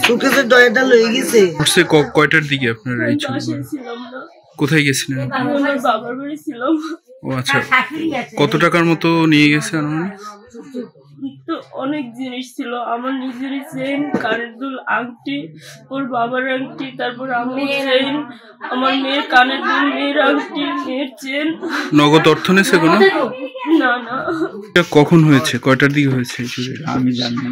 সুকেশের ডয়াটা লয়ে গেছে। উঠছে কয়টার দিকে আপনার এই ছবি? কোথায় গেছিলেন? আমার বাবার বাড়ি ছিলাম। ও আচ্ছা, কত টাকার মতো নিয়ে গেছে আনুমানিক? তো অনেক জিনিস ছিল, আমার নিজেরই চেন, কানের দুল, আংটি, ওর বাবার আংটি, তারপর আমার চেন, আমার মেয়ের কানের দুল, মেয়ের আংটি, মেয়ের চেন। নগদ অর্থ নেছে কোনো? না না। কখন হয়েছে, কয়টার দিকে হয়েছে? আমি জানি না।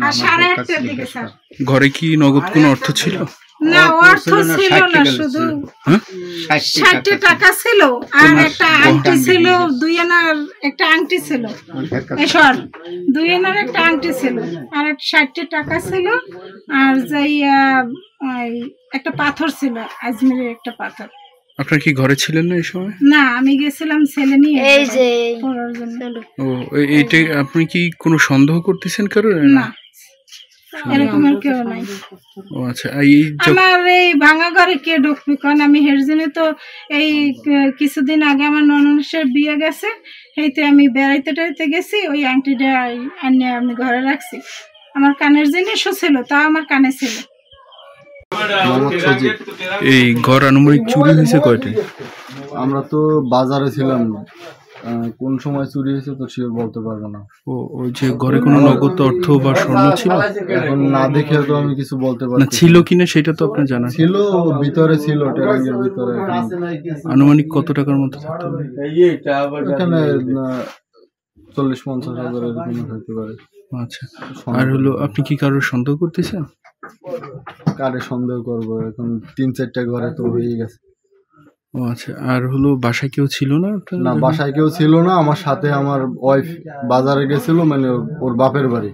ঘরে কি নগদ কোনো অর্থ ছিল? না, অর্থ ছিল না, শুধু 60 টাকা ছিল আর একটা আংটি ছিল, 2 আনার একটা আংটি ছিল, এসব 2 আনার একটা আংটি ছিল আর 60 টাকা ছিল আর যাই একটা পাথর ছিল, আজমিরের একটা পাথর। আপনার কি ঘরে ছিলেন না এই সময়? না, আমি গেছিলাম ছেলে নিয়ে এই যে পড়ার জন্য। ও, এইটা আপনি কি কোনো সন্দেহ করতেছেন কারো? না, এরকম আর কেউ নাই। ও আচ্ছা, আমার এই ভাঙা ঘরে কে ঢুকবে? কারণ আমি হের জন্য তো এই কিছুদিন আগে আমার ননদের বিয়ে গেছে, এইতে আমি বেড়াইতে টাইতে গেছি, ওই আংটিটা আনিয়ে আমি ঘরে রাখছি। আমার কানের জিনিসও ছিল, তা আমার কানে ছিল। এই ঘর আনুমানিক চুরি হয়েছে কয়টা? আমরা তো বাজারে ছিলাম না, কোন সময় চুরি হয়েছে তো সে বলতে পারবো না। ও, ওই যে ঘরে কোনো নগদ অর্থ বা স্বর্ণ ছিল? এখন না দেখে তো আমি কিছু বলতে পারবো না, ছিল কিনা সেটা তো আপনার জানা ছিল, ভিতরে ছিল, ট্যাঙ্কের ভিতরে। আনুমানিক কত টাকার মতো থাকতে পারে? এখানে 40-50 হাজার এরকম হতে পারে। আচ্ছা, আর হলো আপনি কি কারোর সন্দেহ করতেছেন? কারে সন্দেহ করবো, এখন 3-4টা ঘরে তো হয়েই গেছে। ও আচ্ছা, আর হলো বাসায় কেউ ছিল না? না, বাসায় কেউ ছিল না, আমার সাথে আমার ওয়াইফ বাজারে গেছিল, মানে ওর বাপের বাড়ি।